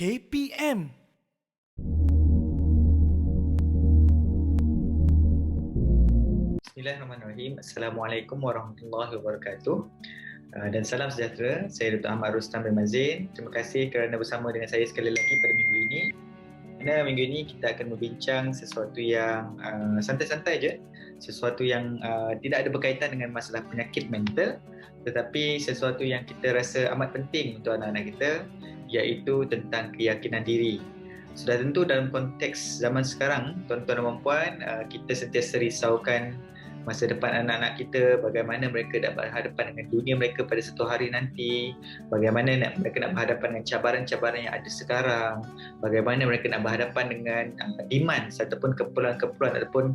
KPM. Bismillahirrahmanirrahim. Assalamualaikum warahmatullahi wabarakatuh. Dan salam sejahtera. Saya Dr. Ahmad Rustam bin Mazin. Terima kasih kerana bersama dengan saya sekali lagi pada minggu ini. Pada minggu ini kita akan membincang sesuatu yang santai-santai je. Sesuatu yang tidak ada berkaitan dengan masalah penyakit mental, tetapi sesuatu yang kita rasa amat penting untuk anak-anak kita, iaitu tentang keyakinan diri. Sudah tentu dalam konteks zaman sekarang, tuan-tuan dan puan, kita sentiasa risaukan masa depan anak-anak kita, bagaimana mereka nak berhadapan dengan dunia mereka pada satu hari nanti, bagaimana mereka nak berhadapan dengan cabaran-cabaran yang ada sekarang, bagaimana mereka nak berhadapan dengan demands ataupun keperluan-keperluan ataupun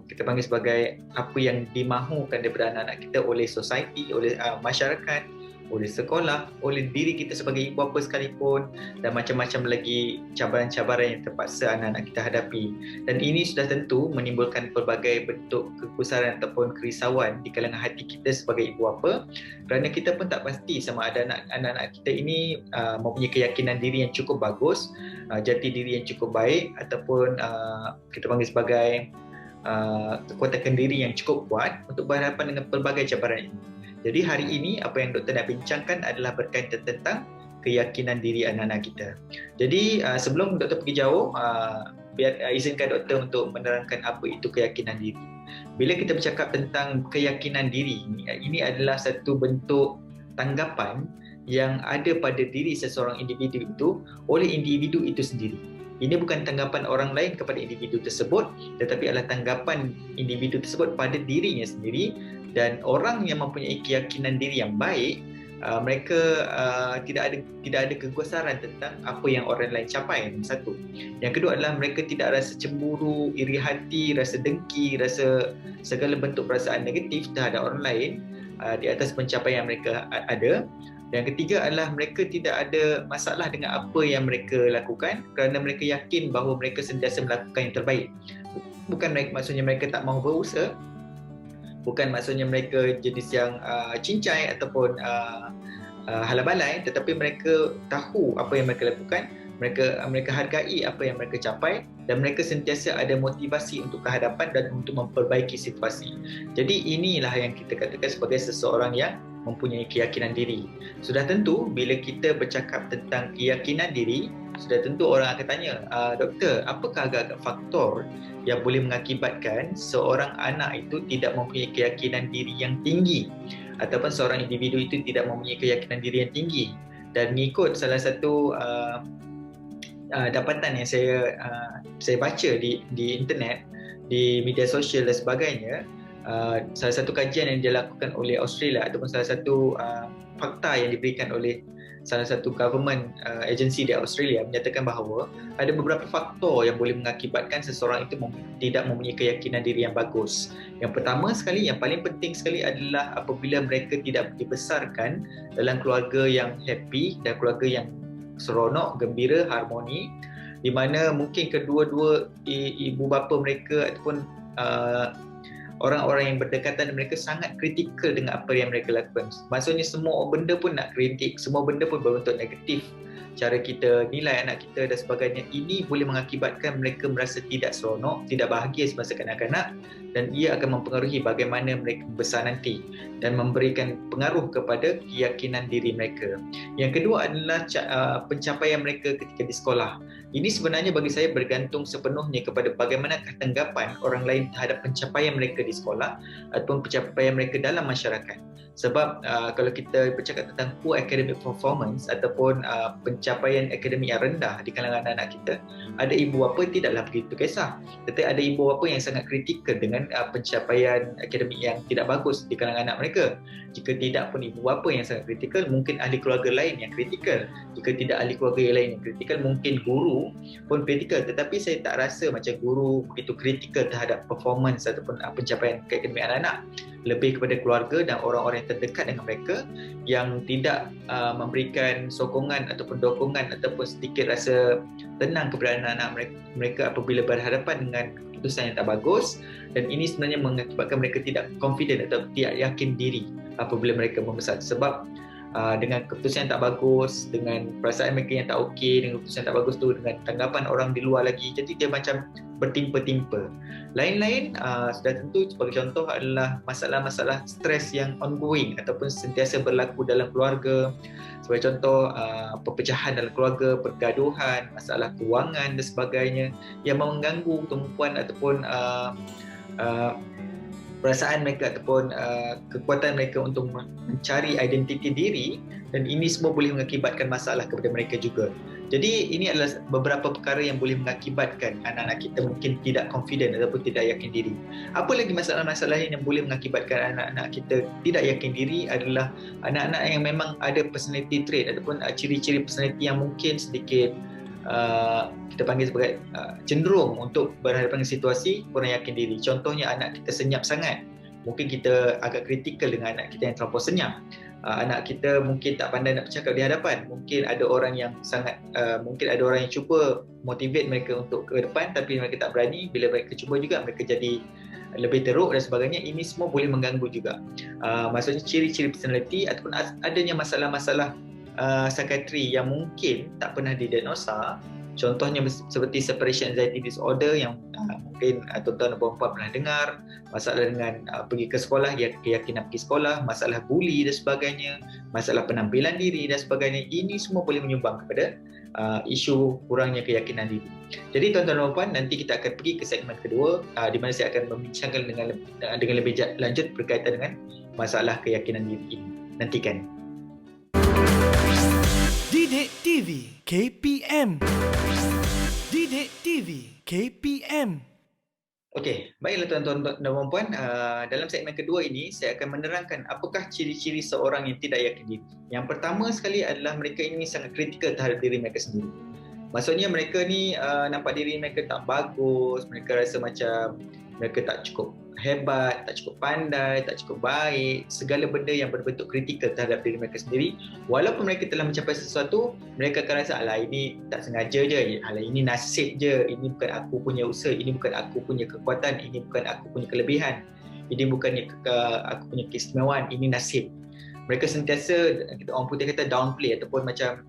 kita panggil sebagai apa yang dimahukan daripada anak-anak kita oleh society, oleh masyarakat, oleh sekolah, oleh diri kita sebagai ibu bapa sekalipun, dan macam-macam lagi cabaran-cabaran yang terpaksa anak-anak kita hadapi. Dan ini sudah tentu menimbulkan pelbagai bentuk kegusaran ataupun kerisauan di kalangan hati kita sebagai ibu bapa, kerana kita pun tak pasti sama ada anak-anak kita ini mempunyai keyakinan diri yang cukup bagus, jati diri yang cukup baik, ataupun kita panggil sebagai kekuatan diri yang cukup kuat untuk berhadapan dengan pelbagai cabaran ini. Jadi hari ini apa yang doktor nak bincangkan adalah berkaitan tentang keyakinan diri anak-anak kita. Jadi sebelum doktor pergi jauh, izinkan doktor untuk menerangkan apa itu keyakinan diri. Bila kita bercakap tentang keyakinan diri, ini adalah satu bentuk tanggapan yang ada pada diri seseorang individu itu oleh individu itu sendiri. Ini bukan tanggapan orang lain kepada individu tersebut, tetapi adalah tanggapan individu tersebut pada dirinya sendiri. Dan orang yang mempunyai keyakinan diri yang baik, mereka tidak ada kegusaran tentang apa yang orang lain capai. Satu. Yang kedua adalah mereka tidak rasa cemburu, iri hati, rasa dengki, rasa segala bentuk perasaan negatif terhadap orang lain di atas pencapaian yang mereka ada. Yang ketiga adalah mereka tidak ada masalah dengan apa yang mereka lakukan, kerana mereka yakin bahawa mereka sentiasa melakukan yang terbaik. Bukan maksudnya mereka tak mahu berusaha, bukan maksudnya mereka jenis yang cincai ataupun halabalai, tetapi mereka tahu apa yang mereka lakukan, mereka hargai apa yang mereka capai, dan mereka sentiasa ada motivasi untuk kehadapan dan untuk memperbaiki situasi. Jadi inilah yang kita katakan sebagai seseorang yang mempunyai keyakinan diri. Sudah tentu bila kita bercakap tentang keyakinan diri, sudah tentu orang akan tanya, doktor, apakah agak-agak faktor yang boleh mengakibatkan seorang anak itu tidak mempunyai keyakinan diri yang tinggi, ataupun seorang individu itu tidak mempunyai keyakinan diri yang tinggi. Dan mengikut salah satu dapatan yang saya baca di internet, di media sosial dan sebagainya, salah satu kajian yang dilakukan oleh Australia ataupun salah satu fakta yang diberikan oleh salah satu government agency di Australia menyatakan bahawa ada beberapa faktor yang boleh mengakibatkan seseorang itu tidak mempunyai keyakinan diri yang bagus. Yang pertama sekali, yang paling penting sekali adalah apabila mereka tidak dibesarkan dalam keluarga yang happy dan keluarga yang seronok, gembira, harmoni, di mana mungkin kedua-dua ibu bapa mereka ataupun orang-orang yang berdekatan mereka sangat kritikal dengan apa yang mereka lakukan. Maksudnya semua benda pun nak kritik, semua benda pun berbentuk negatif. Cara kita nilai anak kita dan sebagainya, ini boleh mengakibatkan mereka merasa tidak seronok, tidak bahagia semasa kanak-kanak, dan ia akan mempengaruhi bagaimana mereka besar nanti dan memberikan pengaruh kepada keyakinan diri mereka. Yang kedua adalah pencapaian mereka ketika di sekolah. Ini sebenarnya bagi saya bergantung sepenuhnya kepada bagaimana tanggapan orang lain terhadap pencapaian mereka di sekolah ataupun pencapaian mereka dalam masyarakat. Sebab kalau kita bercakap tentang poor academic performance ataupun pencapaian akademik yang rendah di kalangan anak-anak kita, ada ibu bapa tidaklah begitu kisah, tetapi ada ibu bapa yang sangat kritikal dengan pencapaian akademik yang tidak bagus di kalangan anak mereka. Jika tidak pun ibu bapa yang sangat kritikal, mungkin ahli keluarga lain yang kritikal. Jika tidak ahli keluarga yang lain yang kritikal, mungkin guru pun kritikal. Tetapi saya tak rasa macam guru begitu kritikal terhadap performance ataupun pencapaian akademik anak-anak. Lebih kepada keluarga dan orang-orang yang terdekat dengan mereka yang tidak memberikan sokongan ataupun dokongan ataupun sedikit rasa tenang kepada anak-anak mereka apabila berhadapan dengan keputusan yang tak bagus, dan ini sebenarnya mengakibatkan mereka tidak confident atau tidak yakin diri apabila mereka membesar. Sebab dengan keputusan yang tak bagus, dengan perasaan mereka yang tak okey, dengan keputusan yang tak bagus tu, dengan tanggapan orang di luar lagi. Jadi dia macam bertimpa-timpa. Lain-lain sudah tentu sebagai contoh adalah masalah-masalah stres yang ongoing ataupun sentiasa berlaku dalam keluarga. Sebagai contoh perpecahan dalam keluarga, pergaduhan, masalah kewangan dan sebagainya yang mengganggu tumpuan ataupun perasaan mereka ataupun kekuatan mereka untuk mencari identiti diri, dan ini semua boleh mengakibatkan masalah kepada mereka juga. Jadi ini adalah beberapa perkara yang boleh mengakibatkan anak-anak kita mungkin tidak confident ataupun tidak yakin diri. Apa lagi masalah-masalah yang boleh mengakibatkan anak-anak kita tidak yakin diri adalah anak-anak yang memang ada personality trait ataupun ciri-ciri personality yang mungkin sedikit kita panggil sebagai cenderung untuk berhadapan dengan situasi kurang yakin diri. Contohnya anak kita senyap sangat, mungkin kita agak kritikal dengan anak kita yang terlampau senyap. Anak kita mungkin tak pandai nak bercakap di hadapan, mungkin ada orang yang cuba motivate mereka untuk ke depan tapi mereka tak berani. Bila mereka cuba juga mereka jadi lebih teruk dan sebagainya. Ini semua boleh mengganggu juga. Maksudnya ciri-ciri personality ataupun adanya masalah-masalah psikiatri yang mungkin tak pernah didiagnosa. Contohnya seperti separation anxiety disorder yang mungkin tuan-tuan dan puan-puan pernah dengar, masalah dengan pergi ke sekolah, keyakinan pergi sekolah, masalah bully dan sebagainya, masalah penampilan diri dan sebagainya. Ini semua boleh menyumbang kepada isu kurangnya keyakinan diri. Jadi tuan-tuan dan puan-puan, nanti kita akan pergi ke segmen kedua di mana saya akan membincangkan dengan lebih lanjut berkaitan dengan masalah keyakinan diri ini. Nantikan. Didik TV KPM. Didik TV KPM. Okey, baiklah tuan-tuan dan puan-puan, dalam segmen kedua ini saya akan menerangkan apakah ciri-ciri seorang yang tidak yakin diri. Yang pertama sekali adalah mereka ini sangat kritikal terhadap diri mereka sendiri. Maksudnya mereka ni nampak diri mereka tak bagus, mereka rasa macam mereka tak cukup hebat, tak cukup pandai, tak cukup baik, segala benda yang berbentuk kritikal terhadap diri mereka sendiri. Walaupun mereka telah mencapai sesuatu, mereka akan rasa alah ini tak sengaja je, alah ini nasib je, ini bukan aku punya usaha, ini bukan aku punya kekuatan, ini bukan aku punya kelebihan, ini bukannya aku punya keistimewaan, ini nasib. Mereka sentiasa, orang putih kata downplay ataupun macam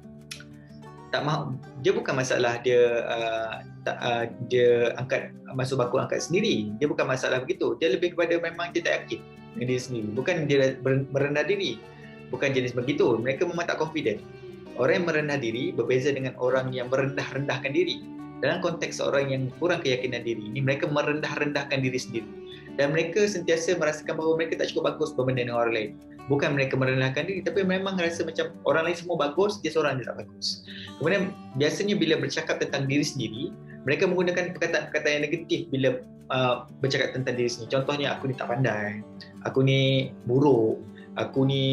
tak mahu. Dia bukan masalah dia dia angkat masuk bangku angkat sendiri. Dia bukan masalah begitu. Dia lebih kepada memang dia tak yakin dengan diri sendiri. Bukan dia merendah diri. Bukan jenis begitu. Mereka memang tak confident. Orang yang merendah diri berbeza dengan orang yang merendah-rendahkan diri. Dalam konteks orang yang kurang keyakinan diri ini, mereka merendah-rendahkan diri sendiri. Dan mereka sentiasa merasakan bahawa mereka tak cukup bagus berbanding dengan orang lain. Bukan mereka merendahkan diri, tapi memang rasa macam orang lain semua bagus, dia seorang je tak bagus. Kemudian biasanya bila bercakap tentang diri sendiri, mereka menggunakan perkataan-perkataan yang negatif bila bercakap tentang diri sendiri. Contohnya, aku ni tak pandai, aku ni buruk, aku ni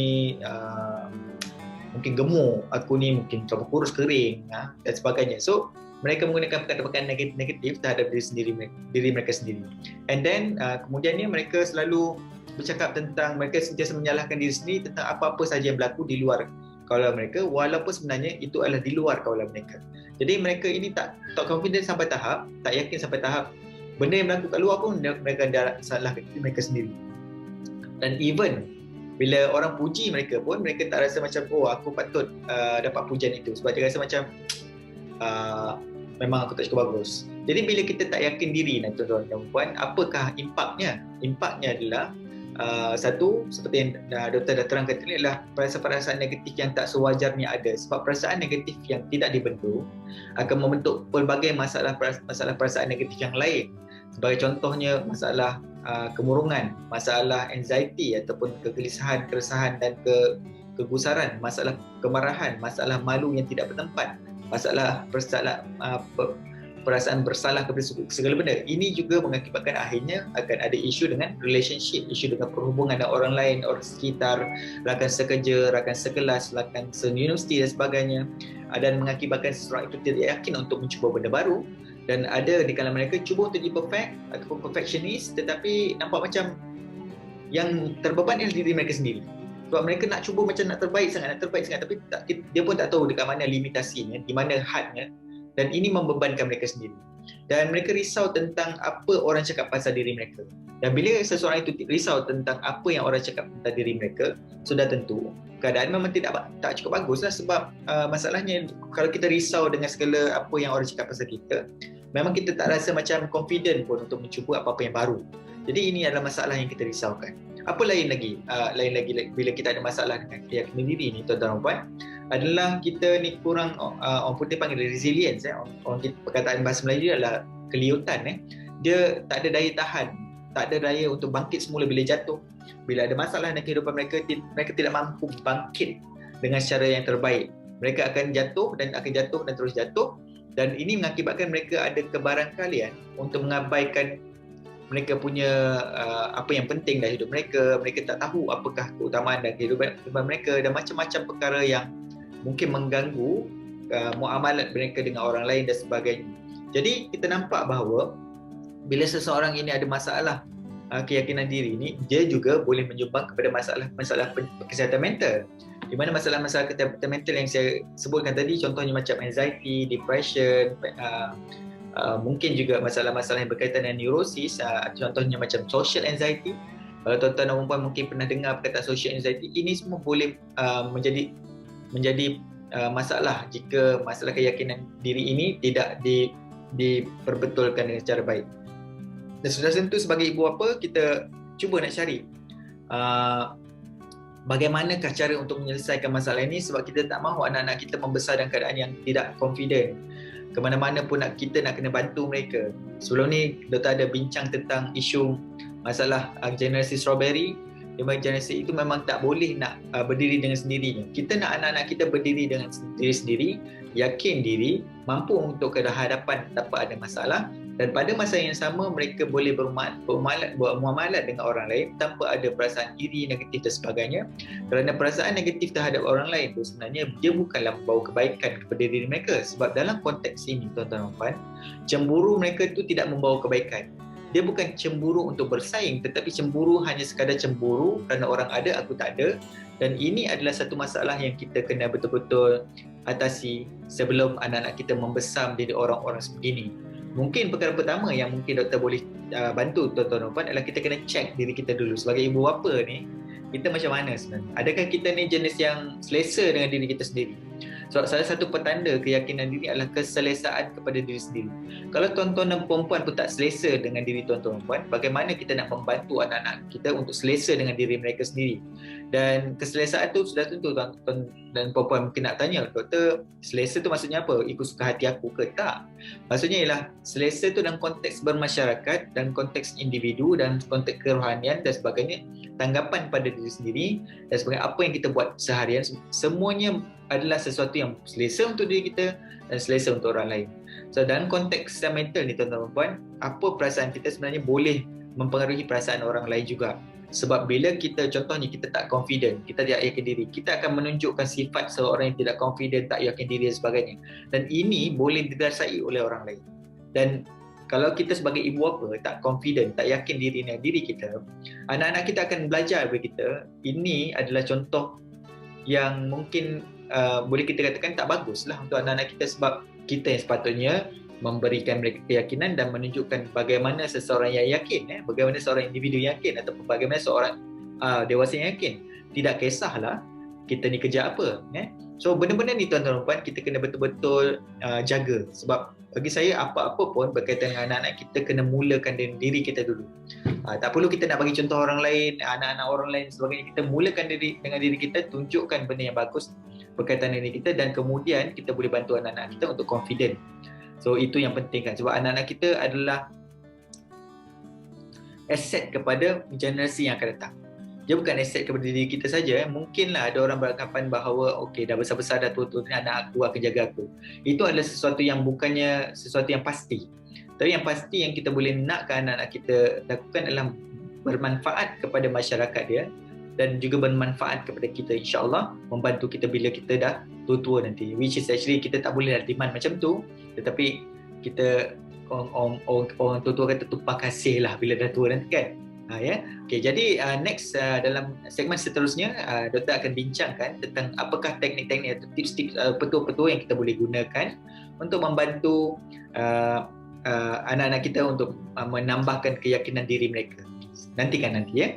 mungkin gemuk, aku ni mungkin terlalu kurus kering dan sebagainya. So mereka menggunakan perkataan-perkataan negatif terhadap diri mereka sendiri. And then kemudiannya mereka selalu bercakap tentang, mereka sentiasa menyalahkan diri sendiri tentang apa-apa saja yang berlaku di luar kaulah mereka, walaupun sebenarnya itu adalah di luar kaulah mereka. Jadi mereka ini tak confident sampai tahap, tak yakin sampai tahap benda yang berlaku kat luar pun mereka dah salahkan diri mereka sendiri. Dan even bila orang puji mereka pun, mereka tak rasa macam aku patut dapat pujian itu, sebab dia rasa macam memang aku tak cukup bagus. Jadi bila kita tak yakin diri, tuan-tuan dan puan, apakah impaknya? Impaknya adalah satu, seperti yang doktor dah terangkan tadi, adalah perasaan-perasaan negatif yang tak sewajarnya ada. Sebab perasaan negatif yang tidak dibentuk akan membentuk pelbagai masalah perasaan negatif yang lain. Sebagai contohnya masalah kemurungan, masalah anxiety ataupun kegelisahan, keresahan dan kegusaran, masalah kemarahan, masalah malu yang tidak bertempat, masalah perasaan bersalah kepada segala benda. Ini juga mengakibatkan akhirnya akan ada isu dengan relationship, isu dengan perhubungan dengan orang lain, orang sekitar, rakan sekerja, rakan sekelas, rakan seuniversiti dan sebagainya, dan mengakibatkan seseorang itu tidak yakin untuk mencuba benda baru. Dan ada di kalangan mereka cuba untuk jadi perfect ataupun perfectionist, tetapi nampak macam yang terbeban adalah diri mereka sendiri. Sebab mereka nak cuba macam nak terbaik sangat, tapi dia pun tak tahu dekat mana limitasinya, di mana hadnya, dan ini membebankan mereka sendiri. dan mereka risau tentang apa orang cakap pasal diri mereka. Dan bila seseorang itu risau tentang apa yang orang cakap tentang diri mereka, sudah tentu keadaan memang tak cukup bagus lah. Sebab masalahnya kalau kita risau dengan segala apa yang orang cakap pasal kita, memang kita tak rasa macam confident pun untuk mencuba apa-apa yang baru. Jadi ini adalah masalah yang kita risaukan. Apa lain lagi bila kita ada masalah dengan keyakinan diri ni, tuan-tuan dan puan, adalah kita ni kurang, orang putih panggil resilience, perkataan bahasa Melayu adalah keliutan. Dia tak ada daya tahan, tak ada daya untuk bangkit semula bila jatuh. Bila ada masalah dalam kehidupan mereka, mereka tidak mampu bangkit dengan cara yang terbaik. Mereka akan jatuh dan terus jatuh, dan ini mengakibatkan mereka ada kebarangkalian untuk mengabaikan mereka punya apa yang penting dalam hidup mereka. Mereka tak tahu apakah keutamaan dan kehidupan mereka, dan macam-macam perkara yang mungkin mengganggu muamalat mereka dengan orang lain dan sebagainya. Jadi kita nampak bahawa bila seseorang ini ada masalah keyakinan diri ni, dia juga boleh menyumbang kepada masalah kesihatan mental. Di mana masalah-masalah kesihatan mental yang saya sebutkan tadi, contohnya macam anxiety, depression, mungkin juga masalah-masalah yang berkaitan dengan neurosis, contohnya macam social anxiety. Kalau tuan-tuan dan puan mungkin pernah dengar perkataan social anxiety, ini semua boleh menjadi masalah jika masalah keyakinan diri ini tidak diperbetulkan dengan cara baik. Dan sudah tentu sebagai ibu bapa, kita cuba nak cari bagaimanakah cara untuk menyelesaikan masalah ini, sebab kita tak mahu anak-anak kita membesar dalam keadaan yang tidak confident. Ke mana-mana pun kita nak kena bantu mereka. Sebelum ni Doktor ada bincang tentang isu masalah generasi strawberry. Di mana generasi itu memang tak boleh nak berdiri dengan sendirinya. Kita nak anak-anak kita berdiri dengan diri sendiri, yakin diri, mampu untuk ke hadapan tanpa ada masalah, dan pada masa yang sama mereka boleh bermuamalat dengan orang lain tanpa ada perasaan iri, negatif dan sebagainya. Kerana perasaan negatif terhadap orang lain itu sebenarnya dia bukanlah membawa kebaikan kepada diri mereka. Sebab dalam konteks ini, tuan-tuan dan puan, cemburu mereka itu tidak membawa kebaikan. Dia bukan cemburu untuk bersaing, tetapi cemburu hanya sekadar cemburu kerana orang ada, aku tak ada. Dan ini adalah satu masalah yang kita kena betul-betul atasi sebelum anak-anak kita membesar menjadi orang-orang sebegini. Mungkin perkara pertama yang mungkin doktor boleh bantu tuan-tuan dan puan adalah kita kena check diri kita dulu. Sebagai ibu bapa ni, kita macam mana sebenarnya? Adakah kita ni jenis yang selesa dengan diri kita sendiri? Sebab salah satu petanda keyakinan diri adalah keselesaan kepada diri sendiri. Kalau tuan-tuan dan puan-puan pun tak selesa dengan diri tuan-tuan dan puan, bagaimana kita nak membantu anak-anak kita untuk selesa dengan diri mereka sendiri? Dan keselesaan tu sudah tentu tuan-tuan dan puan-puan mungkin nak tanya, doktor, selesa tu maksudnya apa? Ikut suka hati aku ke? Tak. Maksudnya ialah selesa tu dalam konteks bermasyarakat, dan konteks individu, dan konteks kerohanian dan sebagainya, tanggapan pada diri sendiri dan sebagainya, apa yang kita buat seharian, semuanya adalah sesuatu yang selesa untuk diri kita dan selesa untuk orang lain. So dalam konteks mental ni tuan-tuan dan puan, apa perasaan kita sebenarnya boleh mempengaruhi perasaan orang lain juga. Sebab bila kita, contohnya kita tak confident, kita tidak yakin diri, kita akan menunjukkan sifat seorang yang tidak confident, tak yakin diri dan sebagainya. Dan ini boleh didasari oleh orang lain. Dan kalau kita sebagai ibu bapa tak confident, tak yakin diri dengan diri kita, anak-anak kita akan belajar daripada kita. Ini adalah contoh yang mungkin boleh kita katakan tak bagus lah untuk anak-anak kita, sebab kita yang sepatutnya memberikan mereka keyakinan dan menunjukkan bagaimana seseorang yang yakin, bagaimana seorang individu yakin, ataupun bagaimana seorang dewasa yang yakin. Tidak kisahlah kita ni kerja apa. So benda-benda ni tuan-tuan dan puan, kita kena betul-betul jaga. Sebab bagi saya, apa-apa pun berkaitan dengan anak-anak, kita kena mulakan dengan diri kita dulu. Tak perlu kita nak bagi contoh orang lain, anak-anak orang lain sebagainya. Kita mulakan dengan diri kita, tunjukkan benda yang bagus berkaitan dengan diri kita, dan kemudian kita boleh bantu anak-anak kita untuk confident. So itu yang penting kan, sebab anak-anak kita adalah aset kepada generasi yang akan datang. Dia bukan aset kepada diri kita saja. Mungkinlah ada orang beranggapan bahawa okey, dah besar-besar, dah tua-tua ni, anak aku akan jaga aku. Itu adalah sesuatu yang bukannya sesuatu yang pasti. Tapi yang pasti yang kita boleh nakkan anak-anak kita lakukan adalah bermanfaat kepada masyarakat dia, dan juga bermanfaat kepada kita, insya-Allah membantu kita bila kita dah tua-tua nanti. Which is actually kita tak boleh demand macam tu, tetapi kita orang tua-tua kata tumpah kasih lah bila dah tua nanti kan. Okay, jadi next dalam segmen seterusnya, doktor akan bincangkan tentang apakah teknik-teknik atau tips-tips, petua-petua yang kita boleh gunakan untuk membantu anak-anak kita untuk menambahkan keyakinan diri mereka. Nantikan nanti ya.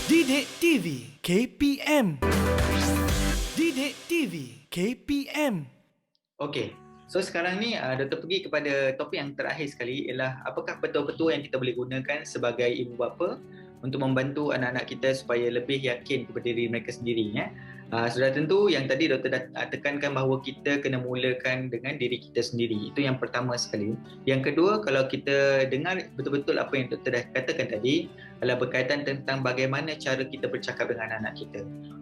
Didik TV KPM. Didik TV KPM. Okey. So sekarang ni Dr. pergi kepada topik yang terakhir sekali, ialah apakah petua-petua yang kita boleh gunakan sebagai ibu bapa untuk membantu anak-anak kita supaya lebih yakin kepada diri mereka sendiri ya. Sudah tentu yang tadi Doktor dah tekankan bahawa kita kena mulakan dengan diri kita sendiri. Itu yang pertama sekali. Yang kedua, kalau kita dengar betul-betul apa yang Doktor dah katakan tadi adalah berkaitan tentang bagaimana cara kita bercakap dengan anak-anak kita.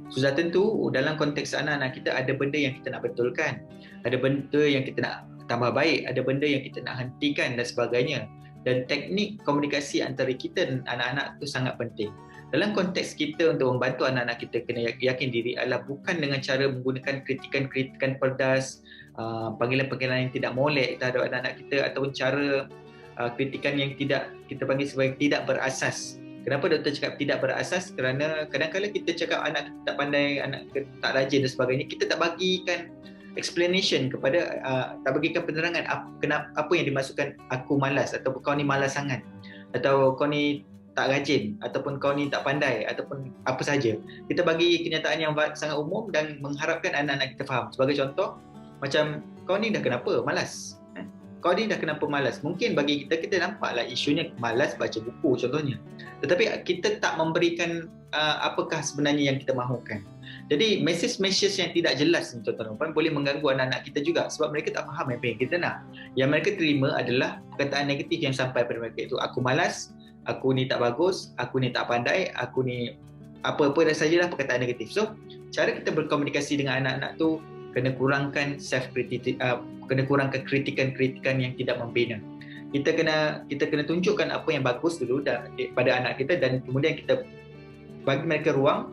Sudah tentu dalam konteks anak-anak kita ada benda yang kita nak betulkan, ada benda yang kita nak tambah baik, ada benda yang kita nak hentikan dan sebagainya. Dan teknik komunikasi antara kita dan anak-anak itu sangat penting. Dalam konteks kita untuk membantu anak-anak kita kena yakin diri adalah bukan dengan cara menggunakan kritikan-kritikan pedas, panggilan-panggilan yang tidak molek terhadap anak-anak kita, ataupun cara kritikan yang tidak kita panggil sebagai tidak berasas. Kenapa doktor cakap tidak berasas? Kerana kadang-kadang kita cakap anak tak pandai, anak tak rajin dan sebagainya, kita tak bagikan explanation kepada, tak bagikan penerangan apa yang dimaksudkan aku malas, atau kau ni malas sangat, atau kau ni tak rajin, ataupun kau ni tak pandai, ataupun apa saja. Kita bagi kenyataan yang sangat umum dan mengharapkan anak-anak kita faham. Sebagai contoh, macam kau ni dah kenapa malas? Kau ni dah kenapa malas? Mungkin bagi kita nampaklah isunya malas baca buku contohnya. Tetapi kita tak memberikan apakah sebenarnya yang kita mahukan. Jadi mesej-mesej yang tidak jelas ni tuan-tuan boleh mengganggu anak-anak kita juga, sebab mereka tak faham apa yang kita nak. Yang mereka terima adalah perkataan negatif yang sampai pada mereka, itu aku malas, aku ni tak bagus, aku ni tak pandai, aku ni apa-apa dan sajalah perkataan negatif. So, cara kita berkomunikasi dengan anak-anak tu kena kurangkan self-kritik, kena kurangkan kritikan-kritikan yang tidak membina. Kita kena tunjukkan apa yang bagus dulu pada anak kita, dan kemudian kita bagi mereka ruang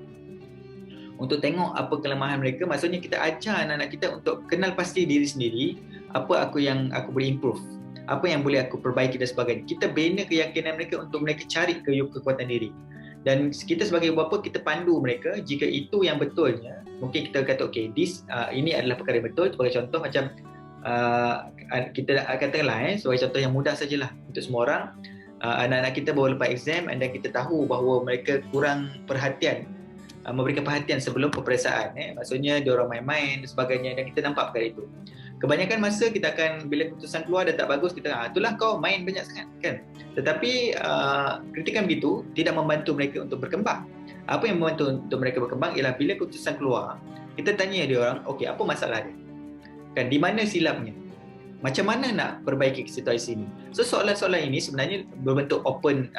untuk tengok apa kelemahan mereka. Maksudnya kita ajar anak-anak kita untuk kenal pasti diri sendiri, apa yang aku boleh improve, apa yang boleh aku perbaiki dan sebagainya. Kita bina keyakinan mereka untuk mereka cari kekuatan diri. Dan kita sebagai bapa, kita pandu mereka jika itu yang betulnya. Mungkin kita kata ini adalah perkara yang betul. Sebagai contoh macam kita katakanlah sebagai contoh yang mudah sajalah untuk semua orang, anak-anak kita baru lepas exam dan kita tahu bahawa mereka kurang perhatian, memberikan perhatian sebelum peperiksaan. Maksudnya dia orang main-main dan sebagainya, dan kita nampak perkara itu. Kebanyakan masa kita akan, bila keputusan keluar dan tak bagus, kita itulah kau main banyak sangat kan. Tetapi kritikan begitu tidak membantu mereka untuk berkembang. Apa yang membantu untuk mereka berkembang ialah bila keputusan keluar, kita tanya dia orang, okey, apa masalah dia? Kan, di mana silapnya? Macam mana nak perbaiki situasi ini? So soalan-soalan ini sebenarnya berbentuk open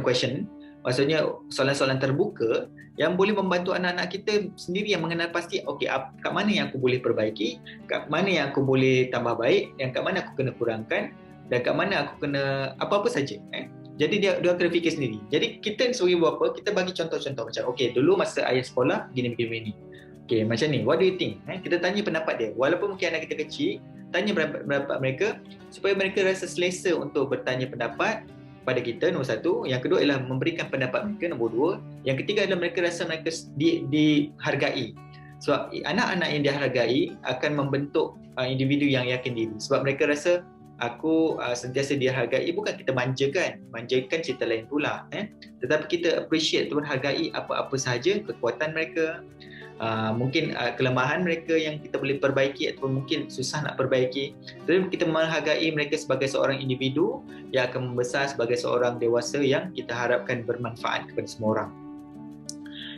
question. Maksudnya soalan-soalan terbuka yang boleh membantu anak-anak kita sendiri yang mengenal pasti, okey, kat mana yang aku boleh perbaiki, kat mana yang aku boleh tambah baik, yang kat mana aku kena kurangkan, dan kat mana aku kena apa-apa saja. Jadi dia akan fikir sendiri. Jadi kita sebagai bapa, kita bagi contoh-contoh macam, okey, dulu masa ayah sekolah gini. Okey, macam ni, what do you think? Kita tanya pendapat dia. Walaupun mungkin anak kita kecil, tanya pendapat mereka supaya mereka rasa selesa untuk bertanya pendapat pada kita, nombor satu. Yang kedua ialah memberikan pendapat mereka, nombor dua. Yang ketiga adalah mereka rasa mereka dihargai. Sebab anak-anak yang dihargai akan membentuk individu yang yakin diri. Sebab mereka rasa aku sentiasa dihargai. Bukan kita manjakan cerita lain pula. Tetapi kita appreciate atau menghargai apa-apa sahaja kekuatan mereka, mungkin kelemahan mereka yang kita boleh perbaiki ataupun mungkin susah nak perbaiki. Jadi kita menghargai mereka sebagai seorang individu yang akan membesar sebagai seorang dewasa yang kita harapkan bermanfaat kepada semua orang.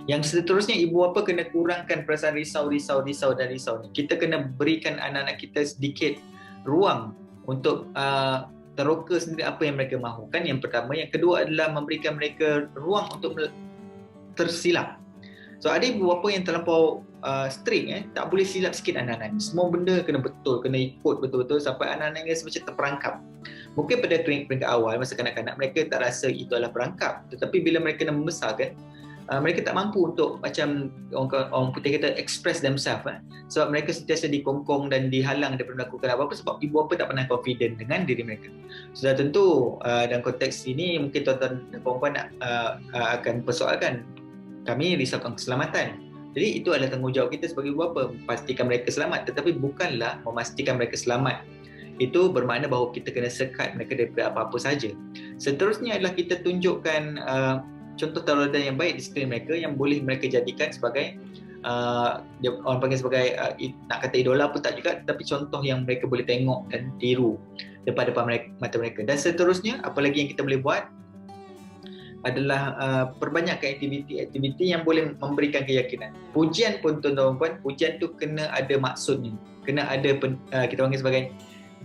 Yang seterusnya, ibu bapa kena kurangkan perasaan risau ni. Kita kena berikan anak-anak kita sedikit ruang untuk teroka sendiri apa yang mereka mahukan. Yang pertama. Yang kedua adalah memberikan mereka ruang untuk tersilap. So ada ibu bapa yang terlampau strict, tak boleh silap sikit anak-anak ni. Semua benda kena betul, kena ikut betul-betul sampai anak-anak ni rasa macam terperangkap. Mungkin pada peringkat awal masa kanak-kanak mereka tak rasa itu adalah perangkap, tetapi bila mereka dah membesarkan, mereka tak mampu untuk macam orang putih kata express themselves, sebab mereka sentiasa dikongkong dan dihalang daripada melakukan apa-apa sebab ibu bapa tak pernah confident dengan diri mereka. Sudah tentu dalam konteks ini mungkin tuan-tuan dan puan-puan akan persoalkan, kami risaukan keselamatan. Jadi itu adalah tanggungjawab kita sebagai ibu bapa, pastikan mereka selamat, tetapi bukanlah memastikan mereka selamat. Itu bermakna bahawa kita kena sekat mereka daripada apa-apa saja. Seterusnya adalah kita tunjukkan contoh tauladan yang baik di sekeliling mereka yang boleh mereka jadikan sebagai orang panggil sebagai nak kata idola pun tak juga, tapi contoh yang mereka boleh tengok dan tiru depan mata mereka. Dan seterusnya, apa lagi yang kita boleh buat adalah perbanyakkan aktiviti-aktiviti yang boleh memberikan keyakinan. Pujian pun tuan-tuan dan puan, pujian tu kena ada maksudnya, kena ada kita panggil sebagai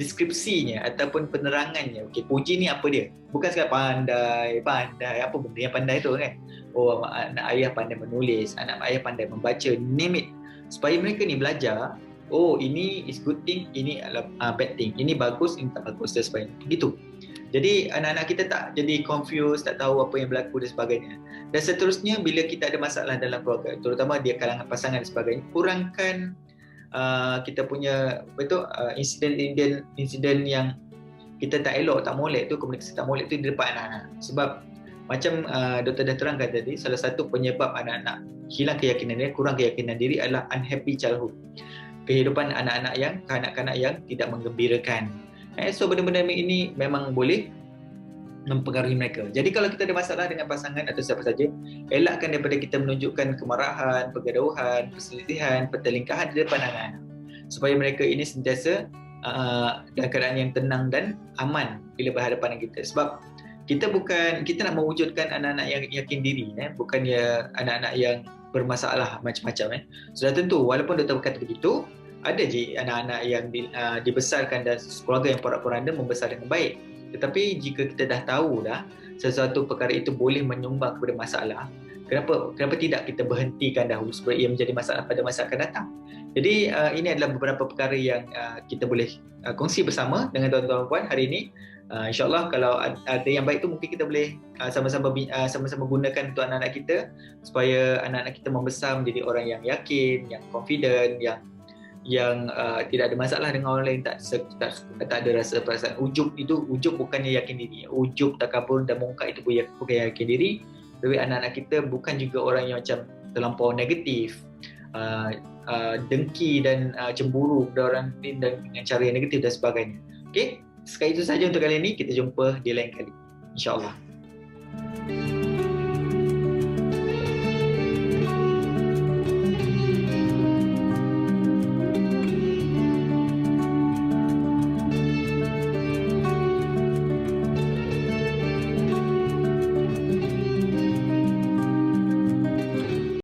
deskripsinya ataupun penerangannya. Okey, puji ni apa dia? Bukan sekadar pandai, apa benda yang pandai tu kan? Oh, anak ayah pandai menulis, anak ayah pandai membaca, name it. Supaya mereka ni belajar, oh ini is good thing, ini adalah bad thing, ini bagus, ini tak bagus dan sebagainya. Begitu. Jadi anak-anak kita tak jadi confused, tak tahu apa yang berlaku dan sebagainya. Dan seterusnya, bila kita ada masalah dalam keluarga, terutama di kalangan pasangan dan sebagainya, kurangkan kita punya insiden yang kita tak elok, tak molek tu, komunikasi tak molek tu di depan anak-anak. Sebab macam doktor dah terangkan tadi, salah satu penyebab anak-anak hilang keyakinan diri, kurang keyakinan diri adalah unhappy childhood. Kehidupan anak-anak yang, kanak-kanak yang tidak menggembirakan. So benda-benda ini memang boleh mempengaruhi mereka. Jadi kalau kita ada masalah dengan pasangan atau siapa saja, elakkan daripada kita menunjukkan kemarahan, pergaduhan, perselisihan, pertelingkahan di depan anak-anak. Supaya mereka ini sentiasa dalam keadaan yang tenang dan aman bila berhadapan dengan kita. Sebab kita nak mewujudkan anak-anak yang yakin diri, bukan anak-anak yang bermasalah macam-macam. Sudah tentu, walaupun doktor berkata begitu, ada je anak-anak yang dibesarkan dan keluarga yang porak-poranda membesar dengan baik. Tetapi jika kita dah tahu sesuatu perkara itu boleh menyumbang kepada masalah, kenapa tidak kita berhentikan dahulu supaya ia menjadi masalah pada masa akan datang. Jadi ini adalah beberapa perkara yang kita boleh kongsi bersama dengan tuan-tuan dan puan hari ini. InsyaAllah kalau ada yang baik tu mungkin kita boleh sama-sama gunakan untuk anak-anak kita supaya anak-anak kita membesar menjadi orang yang yakin, yang confident, yang tidak ada masalah dengan orang lain, tak ada rasa perasaan ujub. Ujub bukannya yakin diri, ujub, takabur dan mungkar itu bukan yakin diri. Tapi anak-anak kita bukan juga orang yang macam terlampau negatif, dengki dan cemburu kepada orang lain dengan cara yang negatif dan sebagainya. Okey, sekali itu saja untuk kali ini. Kita jumpa di lain kali, insyaAllah.